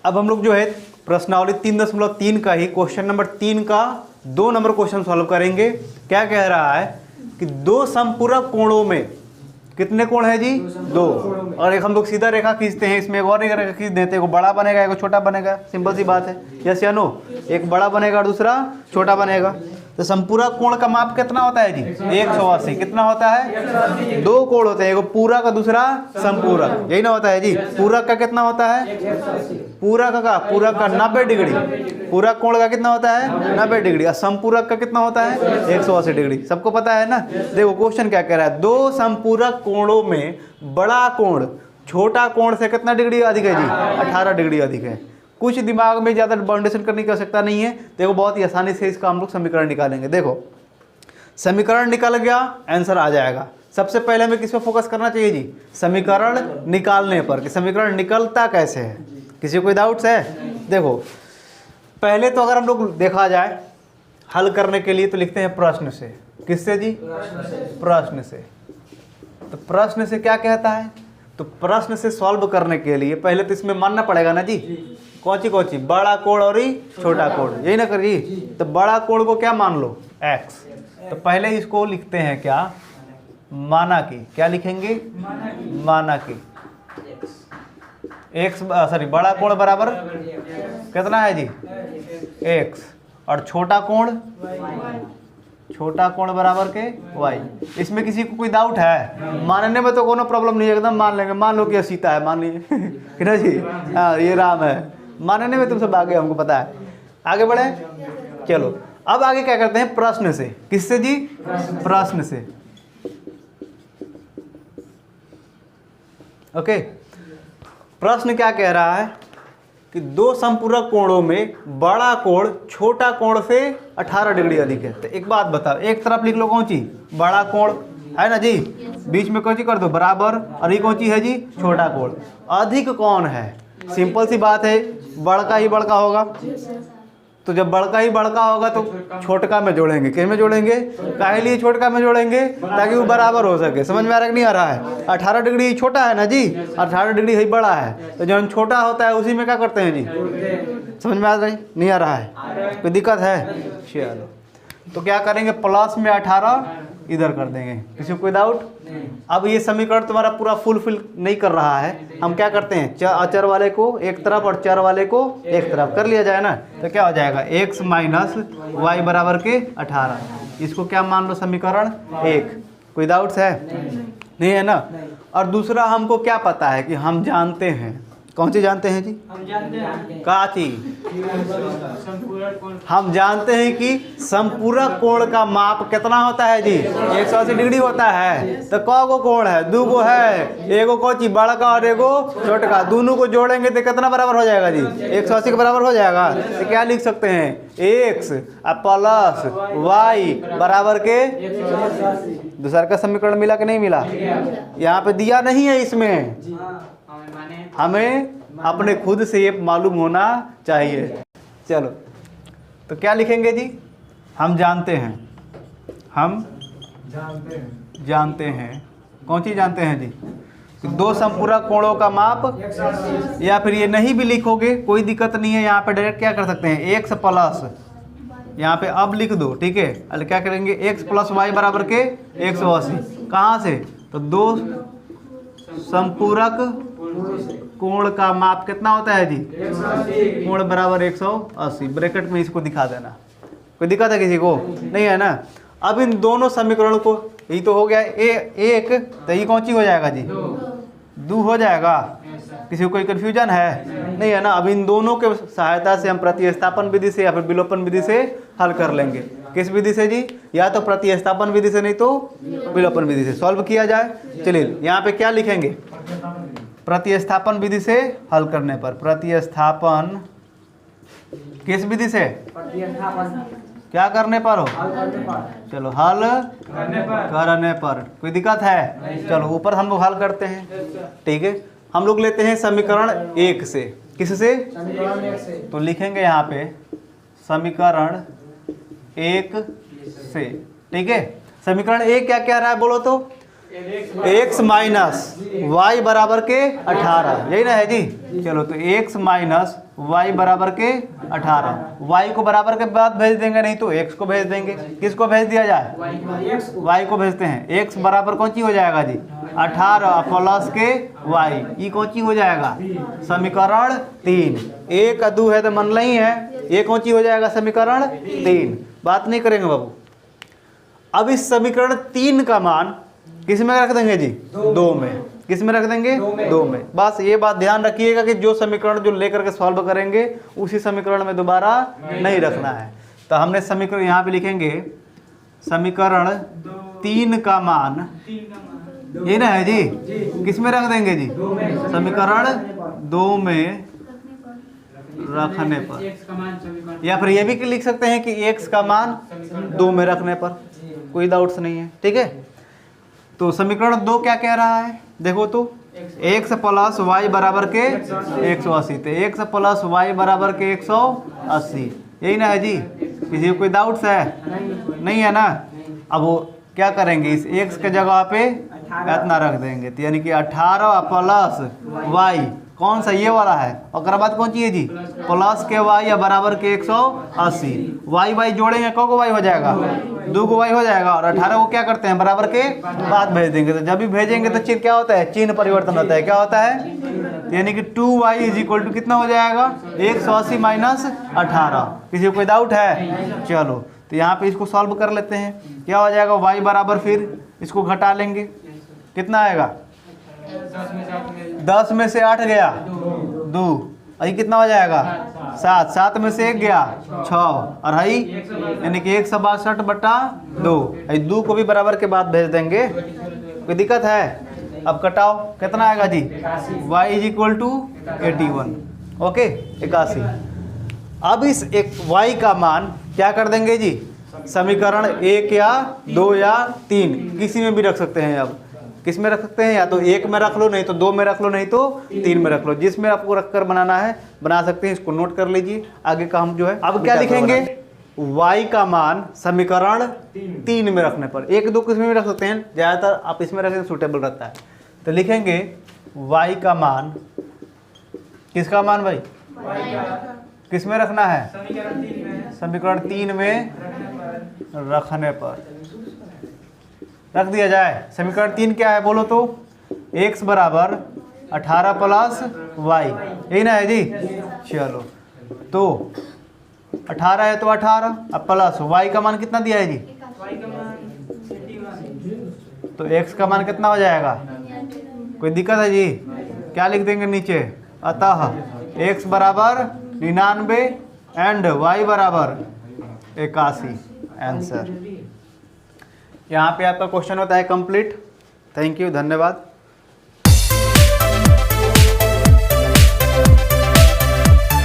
अब हम लोग जो है प्रश्नावली 3.3 का ही क्वेश्चन नंबर 3 का 2 नंबर क्वेश्चन सॉल्व करेंगे। क्या कह रहा है कि दो समपूरक कोणों में कितने कोण है जी? 2। और एक हम लोग सीधा रेखा खींचते हैं, इसमें एक और रेखा खींच देते हैं, एक बड़ा बनेगा एक छोटा बनेगा, सिंपल सी बात है, यस या नो? एक बड़ा बनेगा और दूसरा छोटा बनेगा। तो संपूरक कोण का माप कितना होता है जी? 180। कितना होता है? 2 कोण होते हैं, एक पूरक का दूसरा संपूरक, यही ना होता है जी? पूरक का कितना होता है? पूरक का 90 डिग्री। पूरक कोण का कितना होता है? 90 डिग्री। और संपूरक का कितना होता है? 180 डिग्री। सबको पता है ना? देखो क्वेश्चन क्या कह रहा है, दो संपूरक कोणों में बड़ा कोण छोटा कोण से कितना डिग्री अधिक है जी? 18 डिग्री अधिक है। कुछ दिमाग में ज़्यादा बाउंडेशन करने की आवश्यकता नहीं है। देखो बहुत ही आसानी से इसका हम लोग समीकरण निकालेंगे। देखो समीकरण निकल गया, आंसर आ जाएगा। सबसे पहले हमें किस पर फोकस करना चाहिए जी? समीकरण निकालने पर, कि समीकरण निकलता कैसे है। किसी को कोई डाउट्स है? देखो पहले तो अगर हम लोग देखा जाए हल करने के लिए तो लिखते हैं प्रश्न से। किससे जी? प्रश्न से। तो प्रश्न से क्या कहता है? तो प्रश्न से सॉल्व करने के लिए पहले तो इसमें मानना पड़ेगा ना जी, कौन सी बड़ा कोण और ही छोटा कोण, यही ना कर जी? तो बड़ा कोण को क्या मान लो? x। तो पहले इसको लिखते हैं क्या? माना कि। क्या लिखेंगे? माना कि x सॉरी बड़ा कोण बराबर कितना है जी? x। और छोटा कोण बराबर के y। इसमें किसी को कोई डाउट है? मानने में तो कोनो प्रॉब्लम नहीं है, एकदम मान लेंगे। मान लो कि सीता है, मान लीजिए कि ना जी? हाँ ये राम है, मानने में तुम सब आगे, हमको पता है। आगे बढ़े, चलो अब आगे क्या करते हैं? प्रश्न से। किससे जी? प्रश्न से। ओके, प्रश्न क्या कह रहा है कि दो संपूरक कोणों में बड़ा कोण छोटा कोण से 18 डिग्री अधिक है। तो एक बात बताओ, एक तरफ लिख लो कौन सी? बड़ा कोण है ना जी, बीच में कौन सी कर दो? बराबर। और ये कौन सी है जी? छोटा कोण। अधिक कौन है? सिंपल सी बात है, बड़का ही बड़का होगा। तो जब बड़का ही बड़का होगा तो छोटका में जोड़ेंगे। किस में जोड़ेंगे? काहे लिए छोटका में जोड़ेंगे? ताकि वो बराबर हो सके। समझ में आ रहा है कि नहीं आ रहा है? 18 डिग्री छोटा है ना जी, 18 डिग्री ही बड़ा है। तो जब छोटा होता है उसी में क्या करते हैं जी? समझ में आ रहा है? नहीं आ रहा है? कोई दिक्कत है? चलो तो क्या करेंगे? प्लस में 18 इधर कर देंगे। किसी को कोई डाउट? अब ये समीकरण तुम्हारा पूरा फुलफिल नहीं कर रहा है। हम क्या करते हैं? अचर वाले को एक तरफ और चर वाले को एक तरफ कर लिया जाए ना, तो क्या हो जाएगा? x माइनस वाई बराबर के 18। इसको क्या मान लो? समीकरण 1। कोई डाउट्स है? नहीं है ना? और दूसरा हमको क्या पता है कि हम जानते हैं, कौन सी जानते हैं जी? हम जानते हैं का चीज? हम जानते हैं कि संपूरक कोण का माप कितना होता है जी? 180 डिग्री होता है। तो कौ गो कोण है? 2 गो है। एगो कौन ची? बड़का और एगो छोटका। दोनों को जोड़ेंगे तो कितना बराबर हो जाएगा जी? 180 के बराबर हो जाएगा। तो क्या लिख सकते हैं? x प्लस y बराबर के। दूसरा का समीकरण मिला कि नहीं मिला? यहाँ पे दिया नहीं है इसमें, हमें अपने खुद से ये मालूम होना चाहिए। चलो तो क्या लिखेंगे जी? हम जानते हैं। हम जानते हैं। कौन सी जानते हैं जी? कि दो संपूरक कोणों का माप, या फिर ये नहीं भी लिखोगे कोई दिक्कत नहीं है। यहाँ पे डायरेक्ट क्या कर सकते हैं? x प्लस, यहाँ पे अब लिख दो, ठीक है? अरे क्या करेंगे? x प्लस वाई बराबर के 180। कहाँ से? तो दो संपूरक कोण का माप कितना होता है जी? कोण बराबर 180। ब्रैकेट में इसको दिखा देना। कोई दिक्कत है किसी को? नहीं है ना? अब इन दोनों समीकरणों को, यही तो हो गया एक, तो ये कौन सी हो जाएगा जी? 2 हो जाएगा। किसी को कोई कन्फ्यूजन है? नहीं है ना? अब इन दोनों के सहायता से हम प्रतिस्थापन विधि से या फिर विलोपन विधि से हल कर लेंगे। किस विधि से जी? या तो प्रतिस्थापन विधि से, नहीं तो विलोपन विधि से सॉल्व किया जाए। चलिए यहाँ पे क्या लिखेंगे? प्रतिस्थापन विधि से हल करने पर। प्रतिस्थापन किस विधि से? क्या करने पर हो? चलो हल करने पर। कोई दिक्कत है? चलो ऊपर हम लोग हल करते हैं, ठीक है? हम लोग लेते हैं समीकरण 1 से। किससे? तो लिखेंगे यहाँ पे समीकरण 1 से, ठीक है? समीकरण 1 क्या कह रहा है बोलो तो? x माइनस वाई बराबर के 18, यही ना है जी। चलो तो x माइनस वाई बराबर के 18, y को बराबर के बाद भेज देंगे, नहीं तो x को भेज देंगे। किसको भेज दिया जाए? y को भेजते हैं। x बराबर कौन सी हो जाएगा जी? 18 प्लस के y, ये कौन सी हो जाएगा? समीकरण 3। एक अदू है तो मन नहीं है, ये कौन सी हो जाएगा? समीकरण 3। बात नहीं करेंगे बाबू। अब इस समीकरण 3 का मान किस में रख देंगे जी? 2 में। किस में रख देंगे? 2 में। बस ये बात ध्यान रखिएगा कि जो समीकरण जो लेकर के सॉल्व करेंगे उसी समीकरण में दोबारा नहीं रखना है। तो हमने समीकरण यहाँ पे लिखेंगे, समीकरण 3 का मान ये ना है जी, किस में रख देंगे जी? समीकरण 2 में रखने पर, या फिर ये भी लिख सकते हैं कि x का मान 2 में रखने पर, कोई डाउट्स नहीं है। ठीक है, तो समीकरण 2 क्या कह रहा है? देखो तो x प्लस वाई बराबर के 180, तो x प्लस वाई बराबर के 180, यही ना है जी। किसी को कोई डाउट्स है? नहीं है ना। अब वो क्या करेंगे, इस x के जगह पे इतना रख देंगे, तो यानी कि 18 प्लस वाई, कौन सा? ये वाला है। और बाद कौन सी है जी? प्लस के वाई या बराबर के 180। वाई वाई जोड़ेंगे को वाई हो जाएगा? 2 को वाई हो जाएगा। और 18 को क्या करते हैं? बराबर के बाद भेज देंगे। तो जब भी भेजेंगे तो चिन्ह क्या होता है? चिन्ह परिवर्तन होता है। क्या होता है? यानी कि 2y इज इक्वल टू कितना हो जाएगा? 180 माइनस 18। किसी को कोई डाउट है? चलो तो यहाँ पे इसको सॉल्व कर लेते हैं। क्या हो जाएगा? y बराबर, फिर इसको घटा लेंगे, कितना आएगा? 10 में से 8 गया 2, अभी कितना हो जाएगा? 7। 7 में से 1 गया 6, और हई यानी कि 162 बटा 2। 2 को भी बराबर के बाद भेज देंगे, कोई दिक्कत है? अब कटाओ, कितना आएगा जी? y is equal to 81। Okay, 81। अब इस एक y का मान क्या कर देंगे जी? समीकरण 1 या 2 या 3 किसी में भी रख सकते हैं। अब किस में रख सकते हैं? या तो 1 में रख लो, नहीं तो 2 में रख लो, नहीं तो 3 में रख लो। जिसमें आपको रखकर बनाना है बना सकते हैं। इसको नोट कर लीजिए। आगे का हम जो है अब क्या लिखेंगे? y का मान समीकरण 3 में रखने पर। 1 2 किस में भी रख सकते हैं, ज़्यादातर आप इसमें रखें तो सूटेबल रहता है। तो लिखेंगे y का मान, किसका मान भाई? किस में रखना है? समीकरण 3 में रखने पर रख दिया जाए। समीकरण 3 क्या है बोलो तो? x बराबर 18 प्लस वाई, यही ना है जी। चलो तो 18 है तो 18, अब प्लस y का मान कितना दिया है जी? तो x का मान कितना हो जाएगा? कोई दिक्कत है जी? क्या लिख देंगे नीचे? अतः x बराबर 99 एंड y बराबर 81। आंसर यहाँ पे आपका क्वेश्चन होता है कंप्लीट। थैंक यू, धन्यवाद।